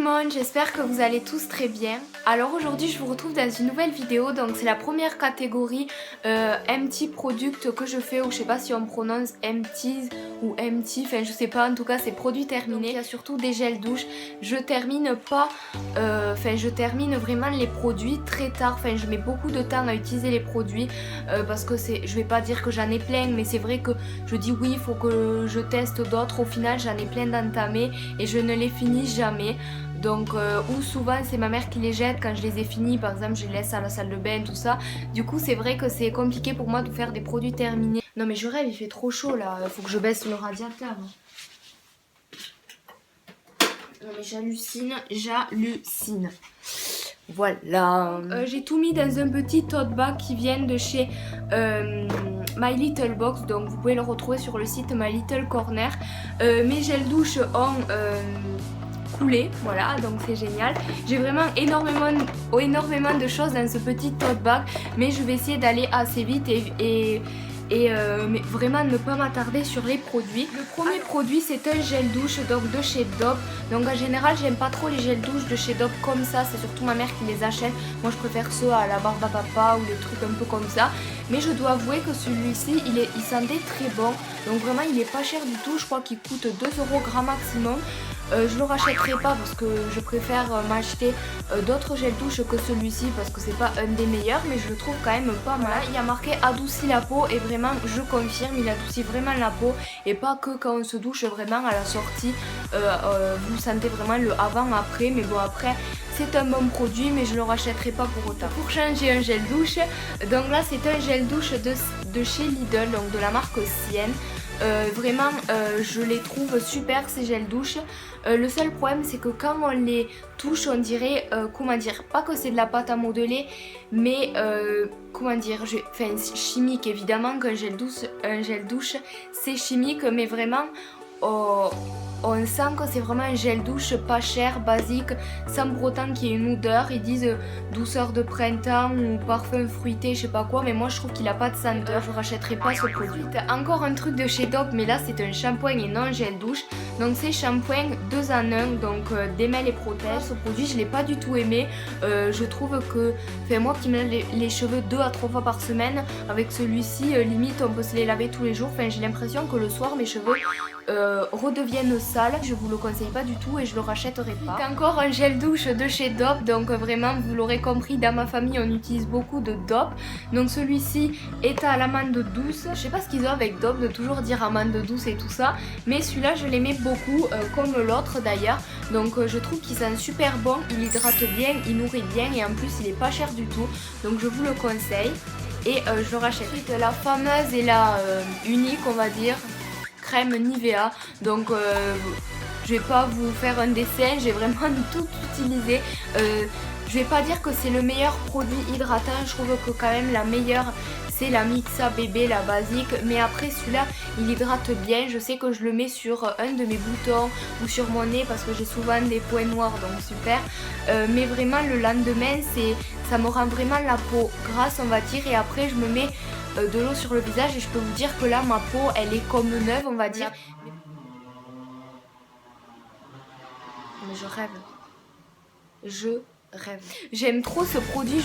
monde, j'espère que vous allez tous très bien. Alors aujourd'hui je vous retrouve dans une nouvelle vidéo, donc c'est la première catégorie empty product que je fais, ou je sais pas si on prononce empties ou empty, enfin je sais pas, en tout cas c'est produits terminés. Il y a surtout des gels douche, je termine pas, je termine vraiment les produits très tard, enfin je mets beaucoup de temps à utiliser les produits parce que je vais pas dire que j'en ai plein, mais c'est vrai que je dis oui il faut que je teste d'autres, au final j'en ai plein d'entamés et je ne les finis jamais. Donc ou souvent c'est ma mère qui les jette quand je les ai finis, par exemple je les laisse à la salle de bain, tout ça. Du coup c'est vrai que c'est compliqué pour moi de faire des produits terminés. Non mais je rêve, il fait trop chaud là, faut que je baisse le radiateur. Non mais j'hallucine. Voilà. J'ai tout mis dans un petit tote bag qui vient de chez My Little Box, donc vous pouvez le retrouver sur le site My Little Corner. Mes gels douche ont coulé, voilà, donc c'est génial. J'ai vraiment énormément de choses dans ce petit tote bag, mais je vais essayer d'aller assez vite mais vraiment ne pas m'attarder sur les produits. Le premier produit c'est un gel douche donc de chez Dove. Donc en général j'aime pas trop les gels douche de chez Dove comme ça, c'est surtout ma mère qui les achète. Moi je préfère ceux à la barbe à papa ou les trucs un peu comme ça. Mais je dois avouer que celui-ci il sentait très bon. Donc vraiment il est pas cher du tout, je crois qu'il coûte 2 € grand maximum. Je le rachèterai pas parce que je préfère m'acheter d'autres gels douche que celui-ci parce que c'est pas un des meilleurs, mais je le trouve quand même pas mal. Il y a marqué adoucit la peau et vraiment je confirme, il adoucit vraiment la peau et pas que quand on se douche, vraiment à la sortie vous sentez vraiment le avant après. Mais bon, après c'est un bon produit mais je le rachèterai pas pour autant. Pour changer un gel douche, donc là c'est un gel douche de chez Lidl, donc de la marque Sienne. Vraiment je les trouve super ces gels douche. Le seul problème c'est que quand on les touche on dirait, comment dire, pas que c'est de la pâte à modeler, mais comment dire, chimique évidemment qu'un gel douche c'est chimique, mais vraiment on sent que c'est vraiment un gel douche pas cher, basique, sans pour autant qu'il y ait une odeur. Ils disent douceur de printemps ou parfum fruité, je sais pas quoi, mais moi je trouve qu'il a pas de senteur, je rachèterai pas ce produit. Encore un truc de chez Dove, mais là c'est un shampoing et non un gel douche. Donc c'est shampoing 2 en 1, donc démêle et protège. Ce produit je l'ai pas du tout aimé, je trouve que, moi qui me lave les cheveux 2 à 3 fois par semaine, avec celui-ci limite on peut se les laver tous les jours. Enfin j'ai l'impression que le soir mes cheveux redeviennent sales. Je vous le conseille pas du tout et je le rachèterai pas. C'est encore un gel douche de chez Dove, donc vraiment vous l'aurez compris, dans ma famille on utilise beaucoup de Dove. Donc celui-ci est à l'amande douce. Je sais pas ce qu'ils ont avec Dove de toujours dire amande douce et tout ça, mais celui-là je l'aimais beaucoup, comme l'autre d'ailleurs. Donc je trouve qu'il sent super bon, il hydrate bien, il nourrit bien et en plus il est pas cher du tout, donc je vous le conseille et je le rachète. Ensuite la fameuse et la unique, on va dire, crème Nivea. Donc je vais pas vous faire un dessin, j'ai vraiment tout utilisé. Je vais pas dire que c'est le meilleur produit hydratant, je trouve que quand même la meilleure c'est la Mixa bébé, la basique, mais après celui-là il hydrate bien. Je sais que je le mets sur un de mes boutons ou sur mon nez parce que j'ai souvent des points noirs, donc super. Mais vraiment le lendemain ça me rend vraiment la peau grasse, on va dire, et après je me mets de l'eau sur le visage et je peux vous dire que là ma peau elle est comme neuve, on va dire. Mais je rêve. J'aime trop ce produit,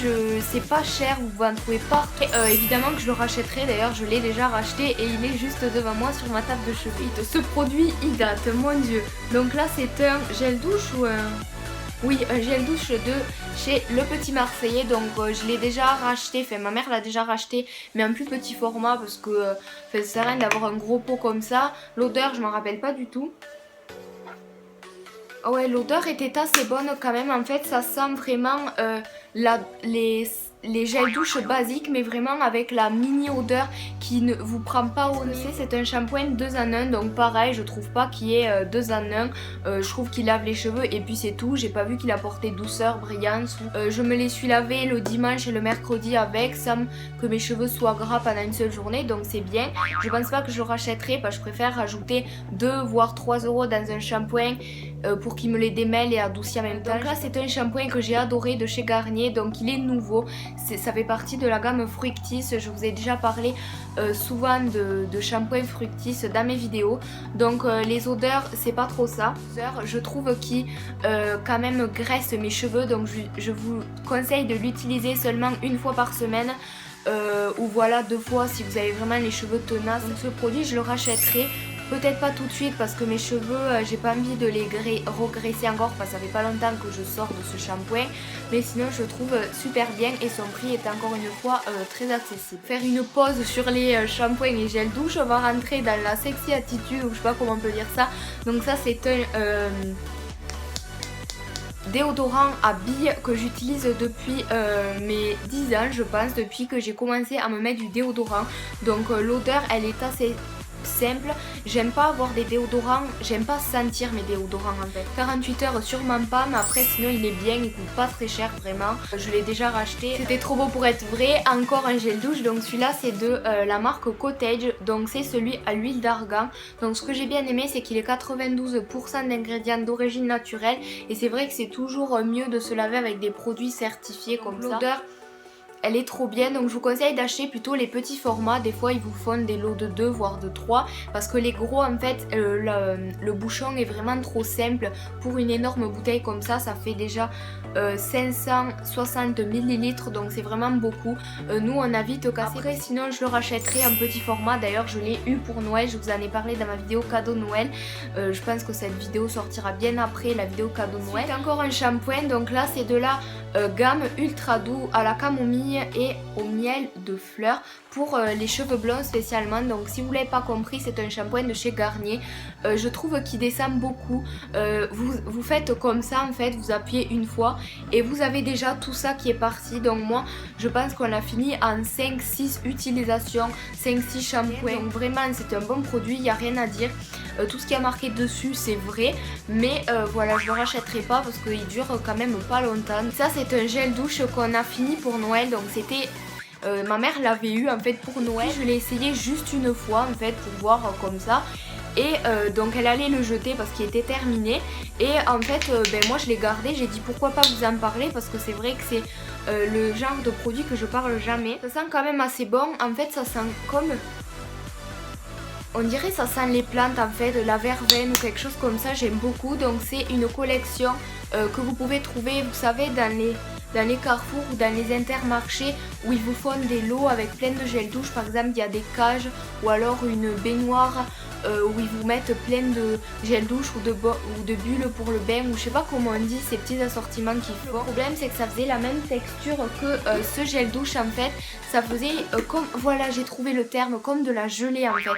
c'est pas cher, vous en trouvez pas. Évidemment que je le rachèterai, d'ailleurs je l'ai déjà racheté et il est juste devant moi sur ma table de cheveux. Ce produit il date, mon dieu. Donc là c'est un gel douche ou un... Oui, un gel douche de chez Le Petit Marseillais, donc je l'ai déjà racheté, enfin ma mère l'a déjà racheté, mais en plus petit format parce que ça sert à rien d'avoir un gros pot comme ça. L'odeur je m'en rappelle pas du tout. Oh ouais, l'odeur était assez bonne quand même, en fait ça sent vraiment les gels douche basiques, mais vraiment avec la mini odeur qui ne vous prend pas au nez. C'est un shampoing 2 en 1, donc pareil, je trouve pas qu'il y ait 2 en 1. Je trouve qu'il lave les cheveux et puis c'est tout. J'ai pas vu qu'il apportait douceur, brillance. Je me les suis lavés le dimanche et le mercredi avec, sans que mes cheveux soient gras pendant une seule journée, donc c'est bien. Je pense pas que je le rachèterai parce que je préfère rajouter 2 voire 3 € dans un shampoing pour qu'il me les démêle et adoucit en même temps. Donc là c'est un shampoing que j'ai adoré de chez Garnier, donc il est nouveau. Ça fait partie de la gamme Fructis, je vous ai déjà parlé souvent de shampoing fructis dans mes vidéos, donc les odeurs c'est pas trop ça. Je trouve qu'il quand même graisse mes cheveux, donc je vous conseille de l'utiliser seulement une fois par semaine. Ou voilà 2 fois si vous avez vraiment les cheveux tenaces. Donc ce produit je le rachèterai, peut-être pas tout de suite parce que mes cheveux j'ai pas envie de les regraisser encore parce que ça fait pas longtemps que je sors de ce shampoing, mais sinon je trouve super bien et son prix est encore une fois très accessible. Faire une pause sur les shampoings et gel douche, on va rentrer dans la sexy attitude, ou je sais pas comment on peut dire ça. Donc ça c'est un déodorant à billes que j'utilise depuis mes 10 ans, je pense, depuis que j'ai commencé à me mettre du déodorant. Donc l'odeur elle est assez simple, j'aime pas avoir des déodorants, j'aime pas sentir mes déodorants en fait. 48 heures sûrement pas, mais après sinon il est bien, il coûte pas très cher vraiment, je l'ai déjà racheté, c'était trop beau pour être vrai. Encore un gel douche, donc celui-là c'est de la marque Cottage, donc c'est celui à l'huile d'argan. Donc ce que j'ai bien aimé c'est qu'il est 92% d'ingrédients d'origine naturelle, et c'est vrai que c'est toujours mieux de se laver avec des produits certifiés comme ça. L'odeur elle est trop bien, donc je vous conseille d'acheter plutôt les petits formats. Des fois ils vous font des lots de 2 voire de 3 parce que les gros en fait le bouchon est vraiment trop simple. Pour une énorme bouteille comme ça, ça fait déjà 560 ml, donc c'est vraiment beaucoup. Nous on a vite cassé. Après sinon je le rachèterai en petit format, d'ailleurs je l'ai eu pour Noël, je vous en ai parlé dans ma vidéo cadeau Noël. Je pense que cette vidéo sortira bien après la vidéo cadeau Noël. C'est encore un shampoing, donc là c'est de la gamme ultra doux à la camomille et au miel de fleurs pour les cheveux blonds spécialement. Donc si vous l'avez pas compris, c'est un shampoing de chez Garnier. Je trouve qu'il descend beaucoup. Vous faites comme ça en fait, vous appuyez une fois et vous avez déjà tout ça qui est parti. Donc moi je pense qu'on a fini en 5-6 utilisations, 5-6 shampoings. Donc vraiment c'est un bon produit, il n'y a rien à dire. Tout ce qui a marqué dessus c'est vrai, mais voilà, je le rachèterai pas parce qu'il dure quand même pas longtemps. Ça c'est un gel douche qu'on a fini pour Noël, donc c'était ma mère l'avait eu en fait pour Noël. Je l'ai essayé juste une fois en fait pour voir comme ça, et donc elle allait le jeter parce qu'il était terminé, et en fait moi je l'ai gardé. J'ai dit pourquoi pas vous en parler parce que c'est vrai que c'est le genre de produit que je parle jamais. Ça sent quand même assez bon, en fait ça sent comme... On dirait ça sent les plantes en fait, de la verveine ou quelque chose comme ça, j'aime beaucoup. Donc c'est une collection que vous pouvez trouver, vous savez, dans les carrefours ou dans les intermarchés où ils vous font des lots avec plein de gel douche. Par exemple il y a des cages ou alors une baignoire où ils vous mettent plein de gel douche ou de bulles pour le bain, ou je sais pas comment on dit ces petits assortiments qu'ils font. Le problème c'est que ça faisait la même texture que ce gel douche en fait. Ça faisait comme, voilà j'ai trouvé le terme, comme de la gelée en fait.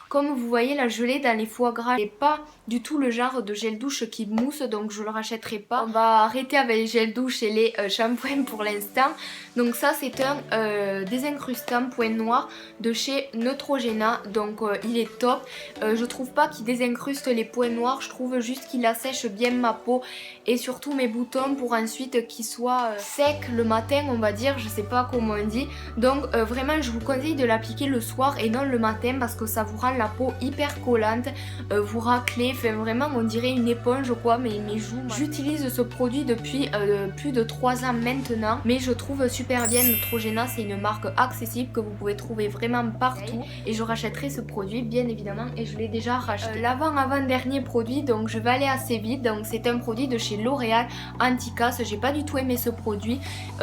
Comme vous voyez la gelée dans les foie gras, c'est pas du tout le genre de gel douche qui mousse, donc je le rachèterai pas. On va arrêter avec les gel douche et les shampoings pour l'instant. Donc ça c'est un désincrustant point noir de chez Neutrogena, donc il est top. Je trouve pas qu'il désincruste les points noirs, je trouve juste qu'il assèche bien ma peau et surtout mes boutons pour ensuite qu'ils soient secs le matin, on va dire, je sais pas comment on dit. Donc vraiment je vous conseille de l'appliquer le soir et non le matin parce que ça vous rend la peau hyper collante, vous raclez, enfin vraiment on dirait une éponge quoi, mais mes joues. J'utilise ce produit depuis plus de 3 ans maintenant, mais je trouve super bien. Neutrogena c'est une marque accessible que vous pouvez trouver vraiment partout, et je rachèterai ce produit bien évidemment, et je l'ai déjà racheté. L'avant-dernier produit, donc je vais aller assez vite, donc c'est un produit de chez L'Oréal anti-casse. J'ai pas du tout aimé ce produit,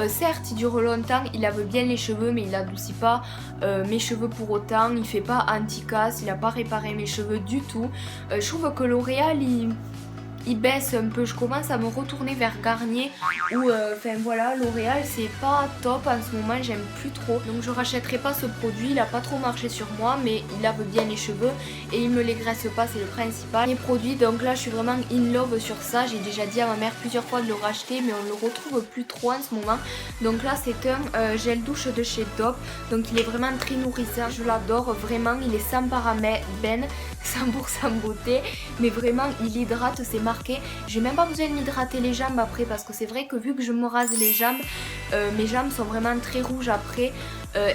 certes il dure longtemps, il lave bien les cheveux mais il adoucit pas mes cheveux pour autant, il fait pas anti-casse, il n'a pas réparé mes cheveux du tout. Je trouve que L'Oréal il baisse un peu, je commence à me retourner vers Garnier ou enfin voilà, L'Oréal c'est pas top en ce moment, j'aime plus trop, donc je rachèterai pas ce produit. Il a pas trop marché sur moi mais il lave bien les cheveux et il me les graisse pas, c'est le principal. Les produits, donc là je suis vraiment in love sur ça, j'ai déjà dit à ma mère plusieurs fois de le racheter mais on le retrouve plus trop en ce moment. Donc là c'est un gel douche de chez Dove, donc il est vraiment très nourrissant, je l'adore vraiment, il est sans parabènes, 100% beauté, mais vraiment il hydrate, c'est marqué. J'ai même pas besoin de m'hydrater les jambes après parce que c'est vrai que vu que je me rase les jambes, mes jambes sont vraiment très rouges après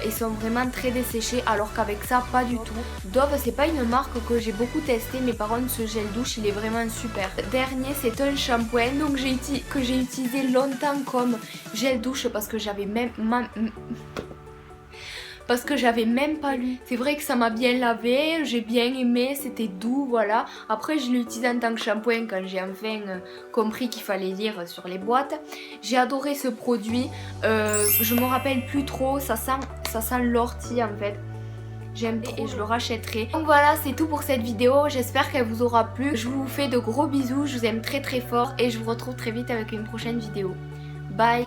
et sont vraiment très desséchées, alors qu'avec ça pas du tout. Dove c'est pas une marque que j'ai beaucoup testé, mais par contre ce gel douche il est vraiment super. Dernier c'est un shampoing donc que j'ai utilisé longtemps comme gel douche parce que j'avais même parce que j'avais même pas lu. C'est vrai que ça m'a bien lavé, j'ai bien aimé, c'était doux, voilà. Après je l'ai utilisé en tant que shampoing quand j'ai enfin compris qu'il fallait lire sur les boîtes. J'ai adoré ce produit, je me rappelle plus trop, ça sent l'ortie en fait. J'aime et je le rachèterai. Donc voilà, c'est tout pour cette vidéo, j'espère qu'elle vous aura plu. Je vous fais de gros bisous, je vous aime très très fort et je vous retrouve très vite avec une prochaine vidéo. Bye.